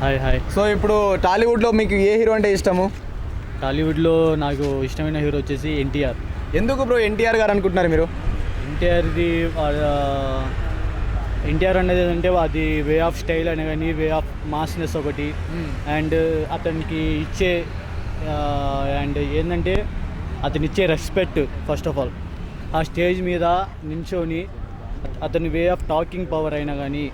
Hi hi. So ఇప్పుడు టాలీవుడ్లో మీకు ఏ హీరో అంటే ఇష్టము? టాలీవుడ్లో నాకు ఇష్టమైన హీరో వచ్చేసి ఎన్టీఆర్. ఎందుకు బ్రో ఎన్టీఆర్ గారు అనుకుంటున్నారు మీరు? ఎన్టీఆర్ది ఎన్టీఆర్ అనేది అంటే అది వే ఆఫ్ స్టైల్ అనే కానీ వే ఆఫ్ మాస్నెస్ ఒకటి అండ్ అతనికి ఇచ్చే అండ్ ఏంటంటే అతను ఇచ్చే రెస్పెక్ట్ ఫస్ట్ ఆఫ్ ఆల్ ఆ స్టేజ్ మీద నించొని అతని వే ఆఫ్ టాకింగ్ పవర్ అయినా కానీ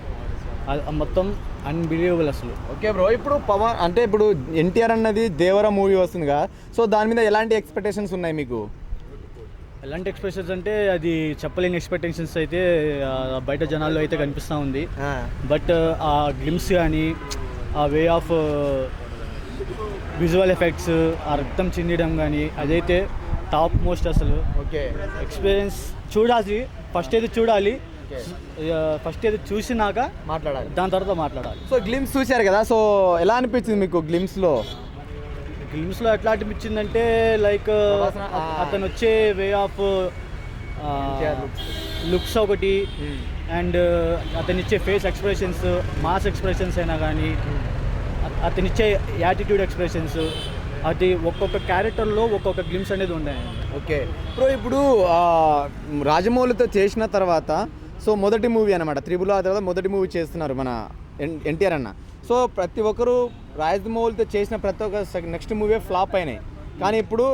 మొత్తం అన్బిలీవబుల్ అసలు. ఓకే బ్రో, ఇప్పుడు పవన్ అంటే ఇప్పుడు ఎన్టీఆర్ అన్నది దేవర మూవీ వస్తుందిగా, సో దాని మీద ఎలాంటి ఎక్స్పెక్టేషన్స్ ఉన్నాయి మీకు? ఎలాంటి ఎక్స్పెక్టేషన్స్ అంటే అది చెప్పలేని ఎక్స్పెక్టేషన్స్ అయితే బయట జనాల్లో అయితే కనిపిస్తూ ఉంది. బట్ ఆ గ్లిమ్స్ కానీ ఆ వే ఆఫ్ విజువల్ ఎఫెక్ట్స్ ఆ రక్తం చిందడం కానీ అదైతే టాప్ మోస్ట్ అసలు. ఓకే, ఎక్స్పీరియన్స్ చూడాలి, ఫస్ట్ అయితే చూడాలి, ఫస్ట్ అయితే చూసినాక మాట్లాడాలి, దాని తర్వాత మాట్లాడాలి. సో గ్లిమ్స్ చూశారు కదా, సో ఎలా అనిపించింది మీకు గ్లిమ్స్లో? గ్లిమ్స్లో ఎట్లా అనిపించిందంటే లైక్ అతను వచ్చే వే ఆఫ్ లుక్స్ ఒకటి అండ్ అతను ఇచ్చే ఫేస్ ఎక్స్ప్రెషన్స్ మాస్ ఎక్స్ప్రెషన్స్ అయినా కానీ అతను ఇచ్చే యాటిట్యూడ్ ఎక్స్ప్రెషన్స్ అది ఒక్కొక్క క్యారెక్టర్లో ఒక్కొక్క గ్లిమ్స్ అనేది ఉన్నాయి. ఓకే బ్రో, ఇప్పుడు రాజమౌళితో చేసిన తర్వాత సో మొదటి మూవీ అనమాట త్రిబుల్ ఆర్ తర్వాత మొదటి మూవీ చేస్తున్నారు మన ఎన్టీఆర్ అన్న. సో ప్రతి ఒక్కరు రాజమౌళితో చేసిన ప్రతి ఒక్క నెక్స్ట్ మూవీ ఫ్లాప్ అయినాయి, కానీ ఇప్పుడు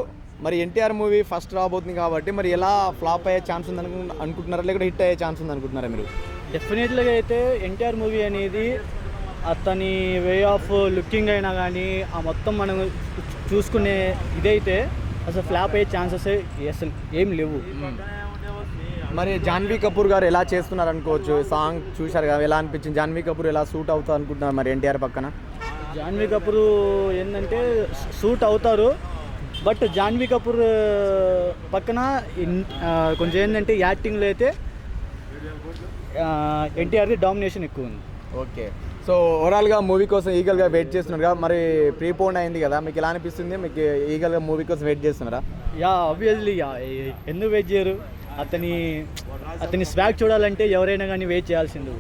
మరి ఎన్టీఆర్ మూవీ ఫస్ట్ రాబోతుంది కాబట్టి మరి ఎలా ఫ్లాప్ అయ్యే ఛాన్స్ ఉంది అనుకుంటున్నారా, లేకపోతే హిట్ అయ్యే ఛాన్స్ ఉంది అనుకుంటున్నారా మీరు? డెఫినెట్లీగా అయితే ఎన్టీఆర్ మూవీ అనేది అతని వే ఆఫ్ లుకింగ్ అయినా కానీ ఆ మొత్తం మనం చూసుకునే ఇదైతే అసలు ఫ్లాప్ అయ్యే ఛాన్సెస్ అసలు ఏం లేవు. మరి జాన్వీ కపూర్ గారు ఎలా చేస్తున్నారు అనుకోవచ్చు, సాంగ్ చూశారు కదా, ఎలా అనిపించింది? జాన్వీ కపూర్ ఎలా సూట్ అవుతా అనుకుంటున్నారు మరి ఎన్టీఆర్ పక్కన? జాన్వీ కపూర్ ఏంటంటే సూట్ అవుతారు, బట్ జాన్వీ కపూర్ పక్కన కొంచెం ఏంటంటే యాక్టింగ్లో అయితే ఎన్టీఆర్ది డామినేషన్ ఎక్కువ ఉంది. ఓకే, సో ఓవరాల్గా మూవీ కోసం ఈగల్గా వెయిట్ చేస్తున్నారు కదా, మరి ప్రీపోన్ అయింది కదా, మీకు ఎలా అనిపిస్తుంది? మీకు ఈగల్గా మూవీ కోసం వెయిట్ చేస్తున్నారా? ఆబ్వియస్లీ ఎందుకు వెయిట్ చేయరు? అతని స్వాగ్ చూడాలంటే ఎవరైనా కానీ వెయిట్ చేయాల్సింది.